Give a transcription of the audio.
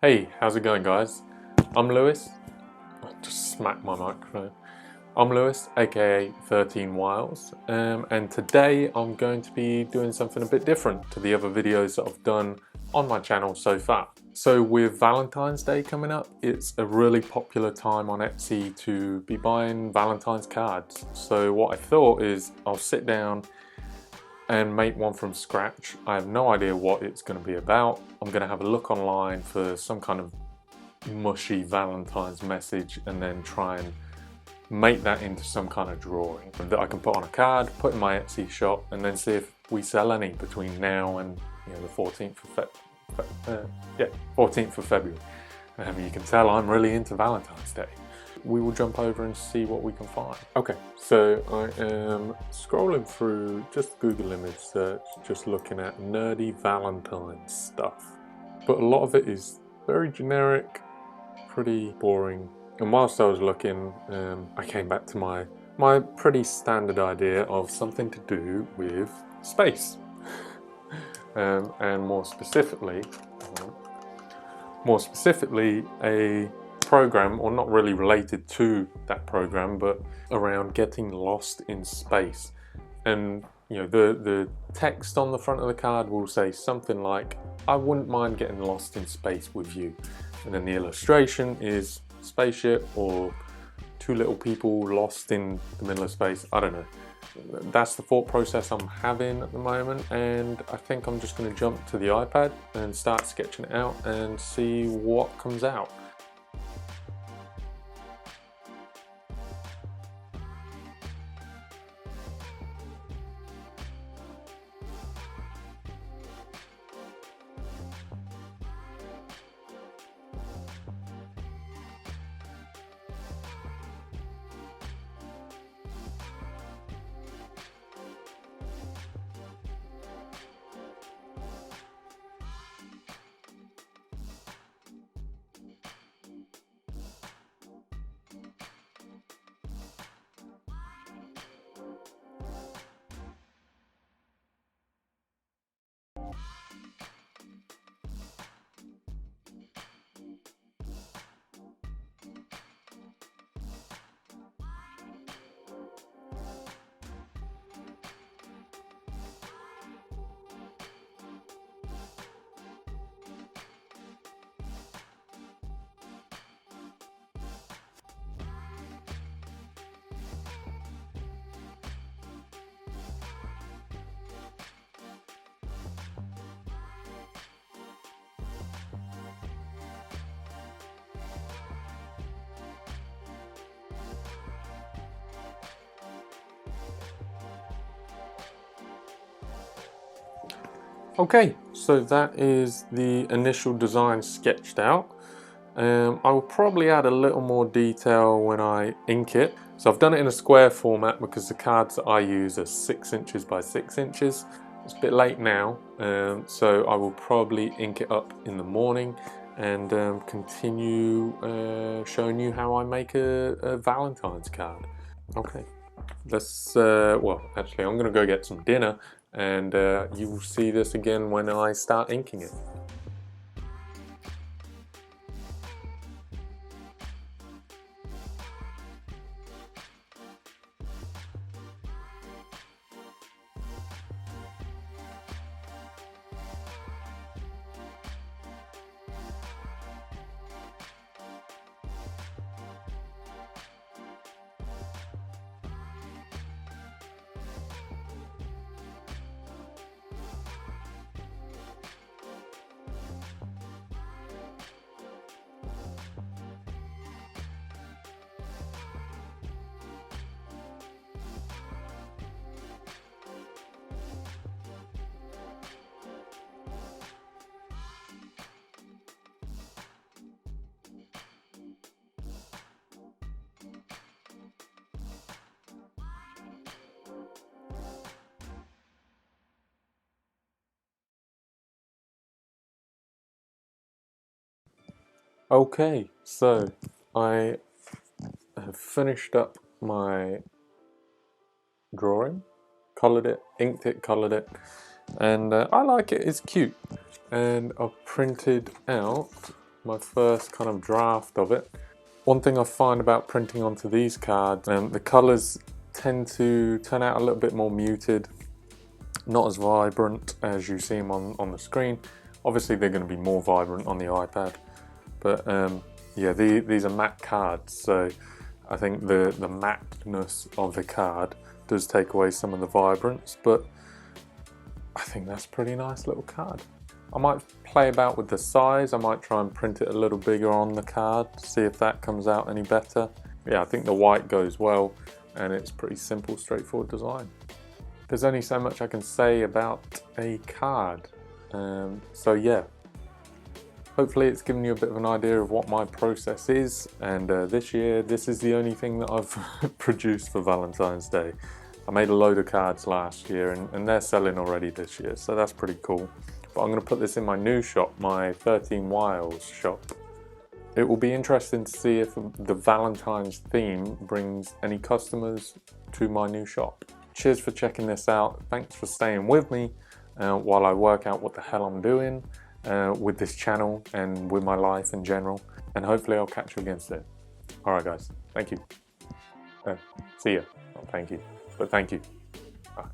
Hey, how's it going, guys? I'm Lewis. I just smacked my microphone. I'm Lewis, aka 13 Wiles, and today I'm going to be doing something a bit different to the other videos that I've done on my channel so far. So with Valentine's Day coming up, it's a really popular time on Etsy to be buying Valentine's cards. So what I thought is I'll sit down and make one from scratch. I have no idea what it's going to be about. I'm going to have a look online for some kind of mushy Valentine's message and then try and make that into some kind of drawing that I can put on a card, put in my Etsy shop, and then see if we sell any between now and the 14th of February. You can tell I'm really into Valentine's Day. We will jump over and see what we can find. Okay, so I am scrolling through just Google image search, just looking at nerdy Valentine's stuff. But a lot of it is very generic, pretty boring. And whilst I was looking, I came back to my pretty standard idea of something to do with space. And more specifically, a program, or not really related to that program, but around getting lost in space. And the text on the front of the card will say something like, "I wouldn't mind getting lost in space with you." And then the illustration is spaceship or two little people lost in the middle of space. I don't know. That's the thought process I'm having at the moment, and I think I'm just going to jump to the iPad and start sketching it out and see what comes out. Okay, so that is the initial design sketched out. I will probably add a little more detail when I ink it. So I've done it in a square format because the cards that I use are 6 inches by 6 inches. It's a bit late now, so I will probably ink it up in the morning and continue showing you how I make a Valentine's card. Okay, let's, well, actually I'm gonna go get some dinner, and you will see this again when I start inking it. Okay, so I have finished up my drawing, coloured it, inked it, coloured it, and I like it, it's cute. And I've printed out my first kind of draft of it. One thing I find about printing onto these cards, the colours tend to turn out a little bit more muted, not as vibrant as you see them on the screen. Obviously they're going to be more vibrant on the iPad, but yeah, these are matte cards, so I think the matteness of the card does take away some of the vibrance, but I think that's a pretty nice little card. I might play about with the size. I might try and print it a little bigger on the card, see if that comes out any better. Yeah, I think the white goes well, and it's pretty simple, straightforward design. There's only so much I can say about a card. So yeah, hopefully it's given you a bit of an idea of what my process is, and this year this is the only thing that I've produced for Valentine's Day. I made a load of cards last year and they're selling already this year, so that's pretty cool. But I'm going to put this in my new shop, my 13 Wiles shop. It will be interesting to see if the Valentine's theme brings any customers to my new shop. Cheers for checking this out. Thanks for staying with me while I work out what the hell I'm doing with this channel and with my life in general. And hopefully I'll catch you again soon. Alright guys, thank you. See ya. Not thank you, but thank you. Bye.